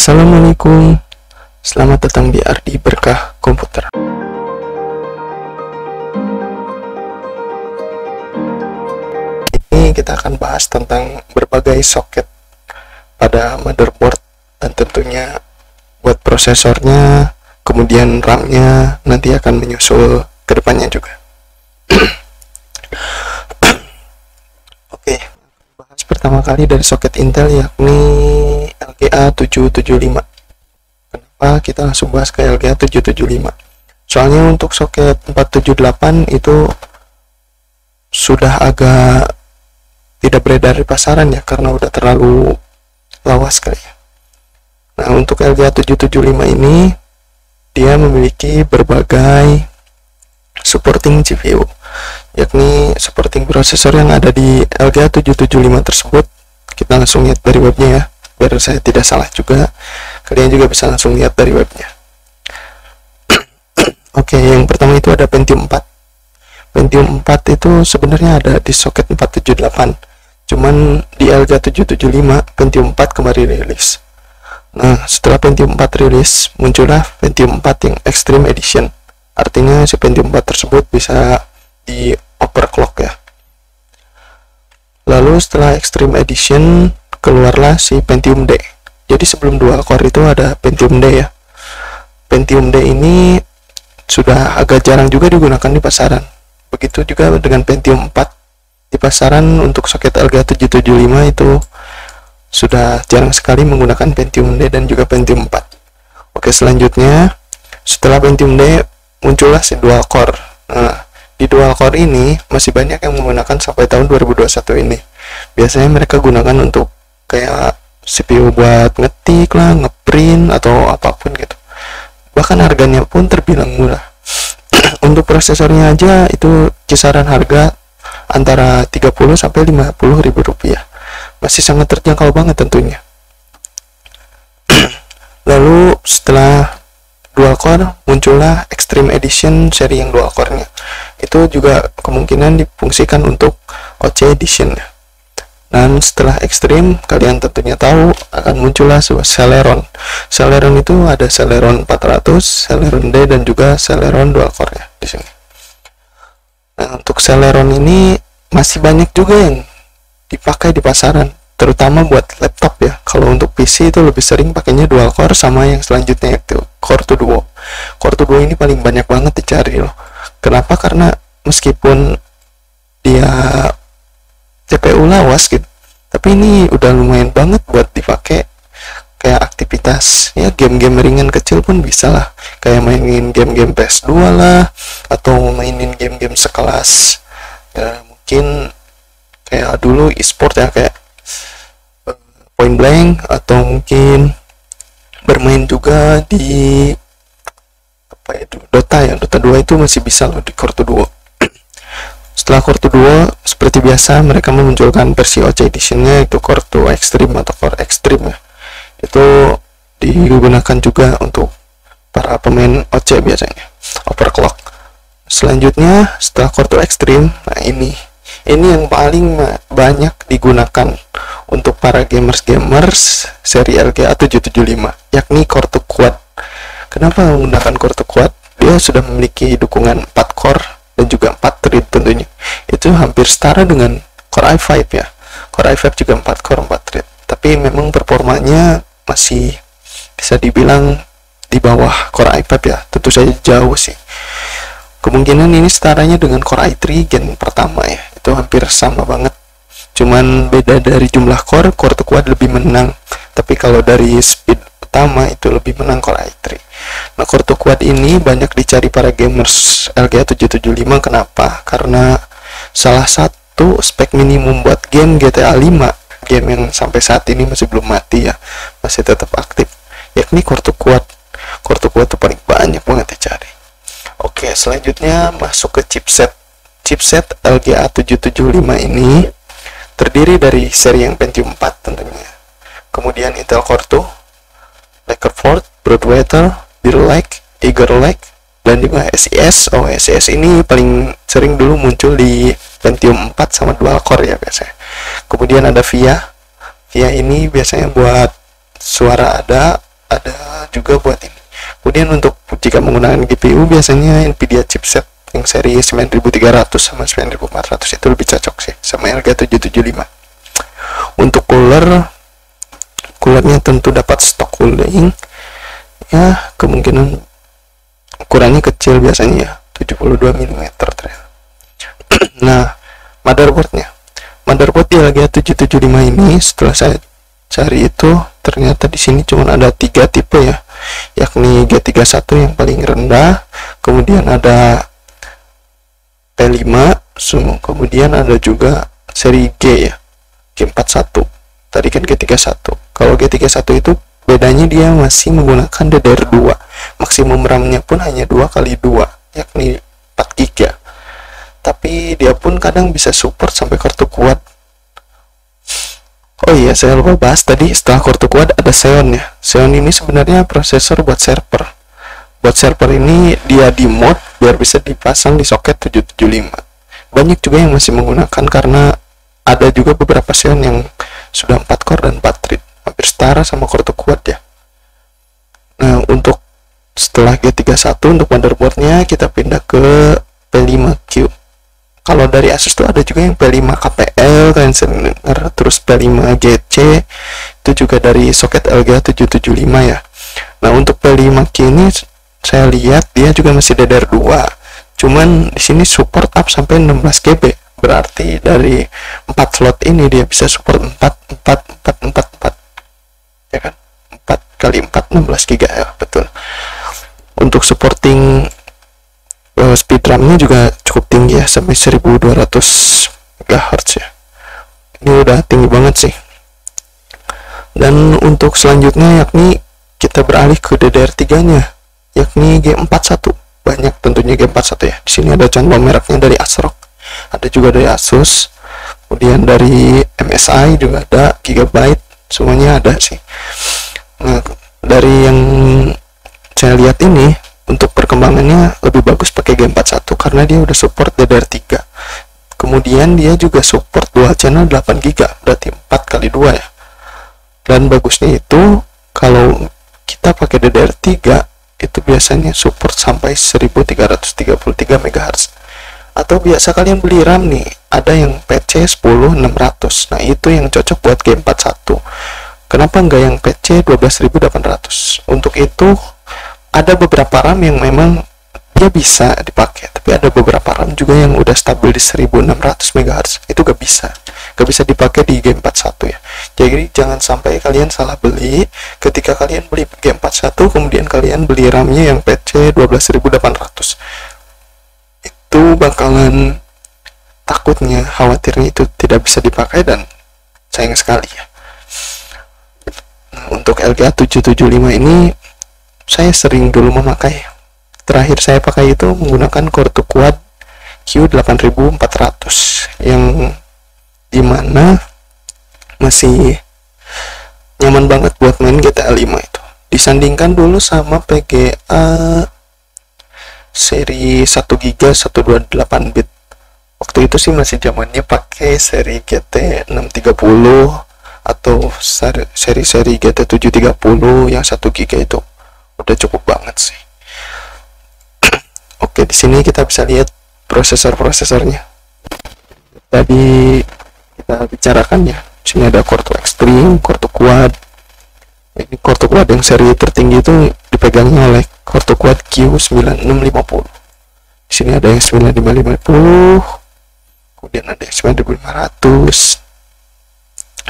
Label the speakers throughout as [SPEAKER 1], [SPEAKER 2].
[SPEAKER 1] Assalamualaikum, selamat datang di Ardi Berkah Komputer. Ini kita akan bahas tentang berbagai soket pada motherboard dan tentunya buat prosesornya, kemudian RAM-nya nanti akan menyusul ke depannya juga. Oke, bahas pertama kali dari soket Intel yakni LGA 775. Kenapa kita langsung bahas ke LGA 775? Soalnya untuk soket 478 itu sudah agak tidak beredar di pasaran ya, karena udah terlalu lawas kali ya. Nah, untuk LGA 775 ini dia memiliki berbagai supporting GPU, yakni supporting prosesor yang ada di LGA 775 tersebut. Kita langsung lihat dari webnya ya, biar saya tidak salah juga. Kalian juga bisa langsung lihat dari webnya. Oke, yang pertama itu ada Pentium 4. Pentium 4 itu sebenarnya ada di soket 478, cuman di LGA 775 Pentium 4 kembali rilis. Nah, setelah Pentium 4 rilis, muncullah Pentium 4 yang Extreme Edition. Artinya si Pentium 4 tersebut bisa di overclock ya. Lalu setelah Extreme Edition keluarlah si Pentium D. Jadi sebelum dual core itu ada Pentium D ya. Pentium D ini sudah agak jarang juga digunakan di pasaran. Begitu juga dengan Pentium 4 di pasaran. Untuk soket LGA 775 itu sudah jarang sekali menggunakan Pentium D dan juga Pentium 4. Oke, selanjutnya setelah Pentium D muncullah si dual core. Nah, di dual core ini masih banyak yang menggunakan sampai tahun 2021 ini. Biasanya mereka gunakan untuk kayak CPU buat ngetik lah, ngeprint atau apapun gitu. Bahkan harganya pun terbilang murah. Untuk prosesornya aja itu kisaran harga antara 30 sampai 50 ribu rupiah. Masih sangat terjangkau banget tentunya. Lalu setelah dual core muncullah Extreme Edition seri yang dual core-nya. Itu juga kemungkinan difungsikan untuk OC Edition. Dan setelah Extreme, kalian tentunya tahu akan muncullah sebuah Celeron. Celeron itu ada Celeron 400, Celeron D dan juga Celeron dual core ya di sini. Nah, untuk Celeron ini masih banyak juga yang dipakai di pasaran, terutama buat laptop ya. Kalau untuk PC itu lebih sering pakainya dual core sama yang selanjutnya yaitu Core 2 Duo. Core 2 Duo ini paling banyak banget dicari loh. Kenapa? Karena meskipun dia CPU lawas gitu, tapi ini udah lumayan banget buat dipakai kayak aktivitas ya, game-game ringan kecil pun bisa lah, kayak mainin game-game PS2 lah, atau mainin game-game sekelas ya, mungkin kayak dulu e-sport ya, kayak Point Blank, atau mungkin bermain juga di apa itu, Dota ya, Dota 2 itu masih bisa loh di Core 2 Duo. Setelah Core 2 Duo, seperti biasa mereka memunculkan versi OC Edition-nya, itu Core 2 Extreme atau Core Extreme ya. Itu digunakan juga untuk para pemain OC biasanya, overclock. Selanjutnya setelah Core 2 Extreme, nah ini yang paling banyak digunakan untuk para gamers seri LGA 775, yakni Core 2 Quad. Kenapa menggunakan Core 2 Quad? Dia sudah memiliki dukungan 4 core dan juga 4 thread tentunya. Itu hampir setara dengan Core i5 ya. Core i5 juga 4 core 4 thread. Tapi memang performanya masih bisa dibilang di bawah Core i5 ya. Tentu saja jauh sih. Kemungkinan ini setaranya dengan Core i3 gen pertama ya. Itu hampir sama banget. Cuman beda dari jumlah core, Core 2 Quad lebih menang. Tapi kalau dari speed utama itu lebih menang Core i3. Nah, Core 2 Quad ini banyak dicari para gamers LGA 775. Kenapa? Karena salah satu spek minimum buat game GTA 5, game yang sampai saat ini masih belum mati ya, masih tetap aktif, yakni Core 2 Quad. Core 2 Quad itu paling banyak banget dicari. Oke, selanjutnya masuk ke chipset. Chipset LGA 775 ini terdiri dari seri yang Pentium 4 tentunya. Kemudian Intel Core 2, Lakerford, Broadwater, Bear Lake, Eager Lake, dan juga SIS. SIS ini paling sering dulu muncul di Pentium 4 sama dual core ya biasanya. Kemudian ada VIA. VIA ini biasanya buat suara ada, ada juga buat ini. Kemudian untuk jika menggunakan GPU biasanya Nvidia chipset yang seri 9300 sama 9400 itu lebih cocok sih sama LG775. Untuk coolernya tentu dapat stock cooling ya, kemungkinan ukurannya kecil biasanya ya, 72 mm ternyata. Nah, motherboard di LG775 ini setelah saya cari itu ternyata di sini cuma ada 3 tipe ya, yakni G31 yang paling rendah, kemudian ada P5, kemudian ada juga seri G ya, G41. Tadi kan G31. Kalau G31 itu bedanya dia masih menggunakan DDR2. Maksimum RAM-nya pun hanya 2x2, yakni 4 GB ya. Tapi dia pun kadang bisa support sampai kartu kuat. Oh iya, saya lupa bahas tadi, setelah kartu kuat ada Xeon ya. Xeon ini sebenarnya prosesor buat server. Buat server ini dia di mod biar bisa dipasang di soket 775. Banyak juga yang masih menggunakan karena ada juga beberapa Xeon yang sudah 4 core dan 4 thread, hampir setara sama kartu kuat ya. Nah, untuk setelah G31 untuk motherboardnya kita pindah ke P5Q. Kalau dari Asus tuh ada juga yang P5 KPL, kalian sering dengar, terus P5 GC itu juga dari soket LG775 ya. Nah, untuk P5Q ini saya lihat dia juga masih DDR2. Cuman di sini support up sampai 16 GB. Berarti dari 4 slot ini dia bisa support 4 ya kan? 4 kali 4 16 GB ya, betul. Untuk supporting speed RAM-nya juga cukup tinggi ya, sampai 1200 MHz ya. Ini udah tinggi banget sih. Dan untuk selanjutnya yakni kita beralih ke DDR3-nya, yakni G41. Banyak tentunya G41 ya. Di sini ada contoh mereknya dari ASRock, ada juga dari Asus, kemudian dari MSI juga ada, Gigabyte, semuanya ada sih. Nah, dari yang saya lihat ini untuk perkembangannya lebih bagus pakai G41 karena dia udah support DDR3. Kemudian dia juga support dual channel 8 GB, berarti 4x2 ya. Dan bagusnya itu kalau kita pakai DDR3 itu biasanya support sampai 1333 MHz. Atau biasa kalian beli RAM nih, ada yang PC 10600. Nah, itu yang cocok buat G41. Kenapa enggak yang PC 12800? Untuk itu ada beberapa RAM yang memang dia bisa dipakai, tapi ada beberapa RAM juga yang udah stabil di 1600 MHz. Itu gak bisa dipakai di G41 ya. Jadi jangan sampai kalian salah beli. Ketika kalian beli G41 kemudian kalian beli RAM-nya yang PC 12800, itu bakalan, takutnya, khawatirnya itu tidak bisa dipakai dan sayang sekali ya. Nah, untuk LGA775 ini saya sering dulu memakai. Terakhir saya pakai itu menggunakan kartu kuat Q8400 yang dimana masih nyaman banget buat main GTA 5 itu. Disandingkan dulu sama PGA seri 1 GB 128 bit. Waktu itu sih masih zamannya pakai seri GT 630 atau seri GT 730 yang 1 GB itu udah cukup banget sih. Oke, di sini kita bisa lihat prosesornya. Tadi kita bicarakan ya. Di sini ada Core 2 Extreme, Core 2 Quad. Ini Core 2 Quad yang seri tertinggi itu dipegangnya oleh Core 2 Quad Q9650. Di sini ada yang 9550, kemudian ada yang 9500.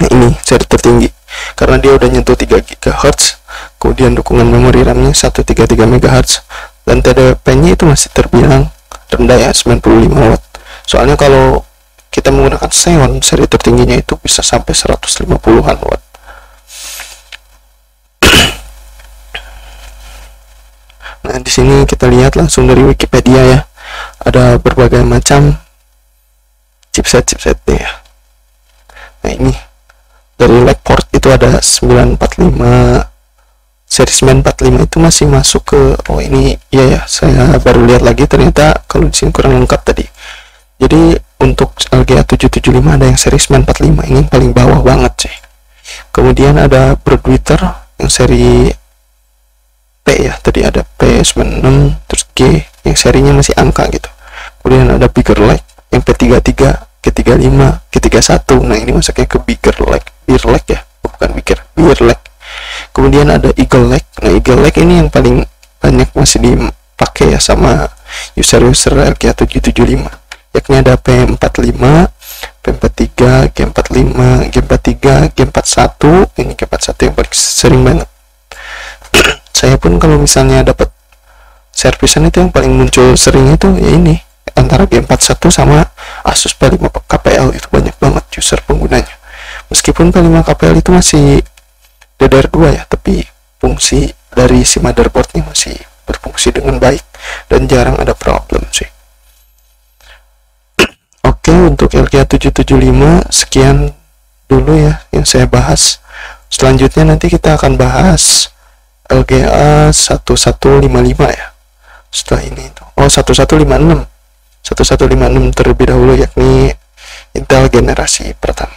[SPEAKER 1] Nah, ini seri tertinggi karena dia udah nyentuh 3 GHz. Kemudian dukungan memori RAM-nya 133 MHz dan TDP-nya itu masih terbilang rendah ya, 95 watt. Soalnya kalau kita menggunakan Xeon seri tertingginya itu bisa sampai 150-an watt. Nah, di sini kita lihat langsung dari Wikipedia ya. Ada berbagai macam chipsetnya ya. Nah, ini dari Lakeport itu ada 945. Seri 945 itu masih masuk ke, oh ini ya saya baru lihat lagi, ternyata kalau di sini kurang lengkap tadi. Jadi untuk LGA775 ada yang seri 945, ini paling bawah banget sih. Kemudian ada Broadwinter yang seri ya, tadi ada P96 terus G yang serinya masih angka gitu. Kemudian ada bigger leg yang P33, G35, G31. Nah ini masuknya ke bigger leg ya, bukan bigger leg. Kemudian ada eagle leg. Nah eagle leg ini yang paling banyak masih dipakai ya sama user-user LGA775, yakni ada P45, P43, G45, G43, G41. Ini G41 yang paling sering banget. Saya pun kalau misalnya dapat servisan itu yang paling muncul sering itu ya ini antara G41 sama Asus P5 KPL. Itu banyak banget user penggunanya. Meskipun P5 KPL itu masih DDR2 ya, tapi fungsi dari si motherboardnya masih berfungsi dengan baik dan jarang ada problem sih. Oke, untuk LGA775 sekian dulu ya yang saya bahas. Selanjutnya nanti kita akan bahas LGA 1155 ya. Setelah ini itu 1156 terlebih dahulu, yakni Intel generasi pertama.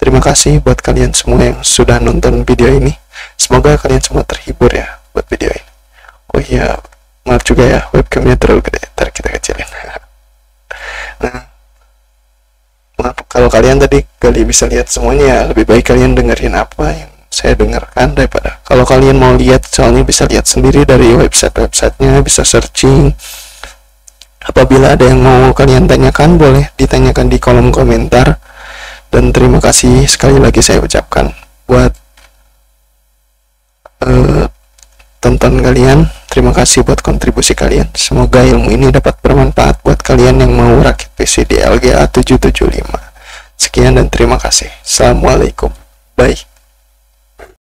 [SPEAKER 1] Terima kasih buat kalian semua yang sudah nonton video ini. Semoga kalian semua terhibur ya buat video ini. Oh iya, maaf juga ya webcamnya terlalu gede, ntar kita kecilin. Nah, maaf kalau kalian tadi gak bisa lihat semuanya, lebih baik kalian dengerin apa yang saya dengarkan daripada kalau kalian mau lihat, soalnya bisa lihat sendiri dari websitenya, bisa searching. Apabila ada yang mau kalian tanyakan, boleh ditanyakan di kolom komentar. Dan terima kasih sekali lagi saya ucapkan buat tonton kalian. Terima kasih buat kontribusi kalian. Semoga ilmu ini dapat bermanfaat buat kalian yang mau rakit PC di LGA775. Sekian dan terima kasih. Assalamualaikum. Bye.